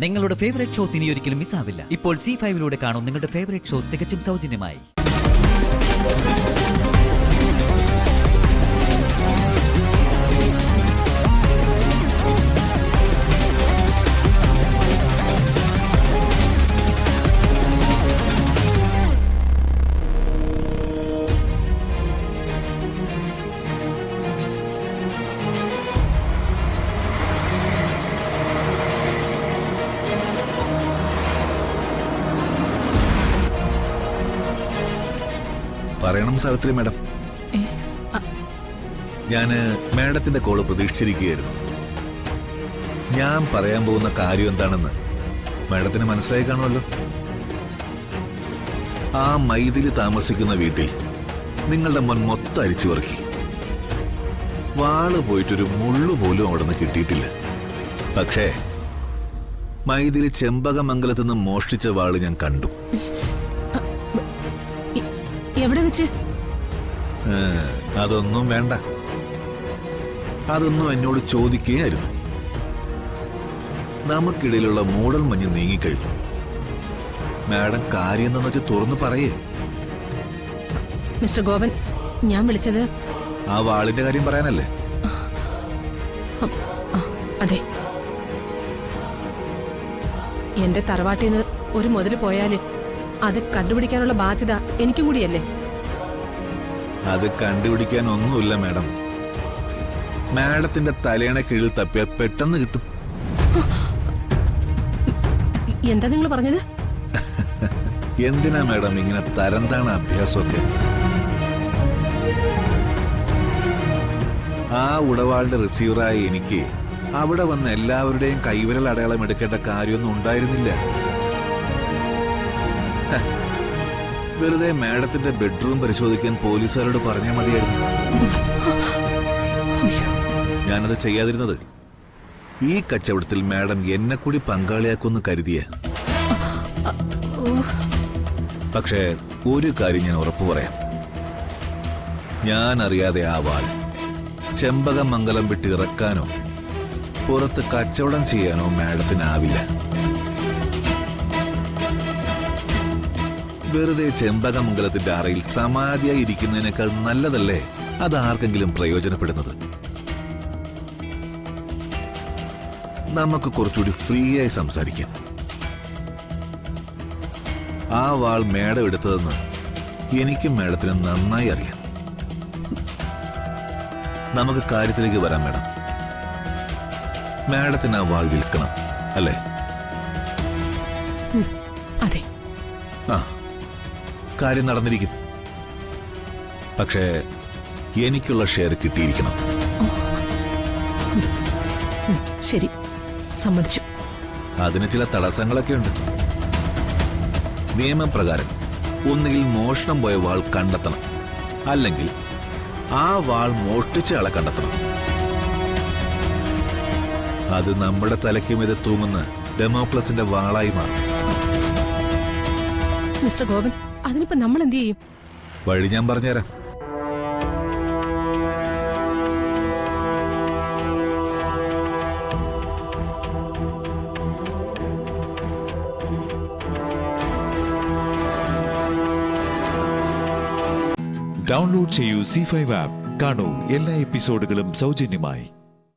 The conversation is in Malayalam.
നിങ്ങളുടെ ഫേവറേറ്റ് ഷോസ് ഇനി ഒരിക്കലും മിസ്സാവില്ല. ഇപ്പോൾ C5 കാണും നിങ്ങളുടെ ഫേവറേറ്റ് ഷോസ് തികച്ചും സൗജന്യമായി. പറയണം സാവിത്രി മാഡം, ഞാന് മാഡത്തിന്റെ കോള് പ്രതീക്ഷിച്ചിരിക്കുകയായിരുന്നു. ഞാൻ പറയാൻ പോകുന്ന കാര്യം എന്താണെന്ന് മാഡത്തിന് മനസ്സിലായി കാണുമല്ലോ. ആ മൈഥിലി താമസിക്കുന്ന വീട്ടിൽ നിങ്ങളുടെ മോൻ മൊത്തം അരിച്ചു പെറുക്കി. വാള് പോയിട്ടൊരു മുള്ളു പോലും അവിടെ നിന്ന് കിട്ടിയിട്ടില്ല. പക്ഷേ മൈഥിലി ചെമ്പകമംഗലത്ത് നിന്ന് മോഷ്ടിച്ച വാള് ഞാൻ കണ്ടു. എവിടെ വെച്ച്? അതൊന്നും വേണ്ട, അതൊന്നും എന്നോട് ചോദിക്കുകയായിരുന്നു. നമുക്കിടയിലുള്ള മൂടൽ മഞ്ഞ് നീങ്ങിക്കഴിഞ്ഞു. മാഡം കാര്യം എന്താണെന്ന് വെച്ചാൽ തുറന്നു പറയേ. മിസ്റ്റർ ഗോപൻ, ഞാൻ വിളിച്ചത് ആ വാളിന്റെ കാര്യം പറയാനല്ലേ? അതെ, എന്റെ തറവാട്ടിൽ നിന്ന് ഒരു മുതല് പോയാല് അത് കണ്ടുപിടിക്കാനുള്ള ബാധ്യത എനിക്കും കൂടിയല്ലേ? അത് കണ്ടുപിടിക്കാൻ ഒന്നുമില്ല മാഡം. മാഡത്തിന്റെ തലയണ കീഴിൽ തപ്പിയാൽ പെട്ടെന്ന് കിട്ടും. എന്താ നിങ്ങൾ പറഞ്ഞത്? എന്തിനാ മാഡം ഇങ്ങനെ തരംതാണ അഭ്യാസമൊക്കെ? ആ ഉടവാളുടെ റിസീവറായി എനിക്ക് അവിടെ വന്ന് എല്ലാവരുടെയും കൈവിരൽ അടയാളം എടുക്കേണ്ട കാര്യമൊന്നും ഉണ്ടായിരുന്നില്ല. വെറുതെ മാഡത്തിന്റെ ബെഡ്റൂം പരിശോധിക്കാൻ പോലീസുകാരോട് പറഞ്ഞാൽ മതിയായിരുന്നു. ഞാനത് ചെയ്യാതിരുന്നത് ഈ കച്ചവടത്തിൽ മാഡം എന്നെ കൂടി പങ്കാളിയാക്കുമെന്ന് കരുതിയ. പക്ഷേ ഒരു കാര്യം ഞാൻ ഉറപ്പു പറയാം, ഞാൻ അറിയാതെ ആ വാൾ ചെമ്പകമംഗലം വിട്ട് ഇറക്കാനോ പുറത്ത് കച്ചവടം ചെയ്യാനോ മാഡത്തിനാവില്ല. വെറുതെ ചെമ്പകമംഗലത്തിന്റെ അറയിൽ സമാധിയായി ഇരിക്കുന്നതിനേക്കാൾ നല്ലതല്ലേ അത് ആർക്കെങ്കിലും പ്രയോജനപ്പെടുന്നത്? നമുക്ക് കുറച്ചുകൂടി ഫ്രീ ആയി സംസാരിക്കാം. ആ വാൾ മാഡം എടുത്തതെന്ന് എനിക്കും മാഡത്തിന് നന്നായി അറിയാം. നമുക്ക് കാര്യത്തിലേക്ക് വരാം മാഡം. മാഡത്തിന് ആ വാൾ വിൽക്കണം അല്ലേ? അതെ. ആ, കാര്യം നടന്നിരിക്കും. പക്ഷേ എനിക്കുള്ള ഷെയർ കിട്ടിയിരിക്കണം. ശരി, സമ്മതിച്ചു. അതിന് ചില തടസ്സങ്ങളൊക്കെ ഉണ്ട്. നിയമപ്രകാരം ഒന്നുകിൽ മോഷണം പോയ വാൾ കണ്ടെത്തണം, അല്ലെങ്കിൽ ആ വാൾ മോഷ്ടിച്ച ആളെ കണ്ടെത്തണം. അത് നമ്മുടെ തലയ്ക്ക് മീതെ തൂങ്ങുന്ന ഡെമോക്ലസിന്റെ വാളായി മാറും. മിസ്റ്റർ ഗോപൻ, അതിനിപ്പോ നമ്മൾ എന്ത് ചെയ്യും? വഴി ഞാൻ പറഞ്ഞുതരാം. ഡൗൺലോഡ് ചെയ്യൂ C5 ആപ്പ്. കാണൂ എല്ലാ എപ്പിസോഡുകളും സൗജന്യമായി.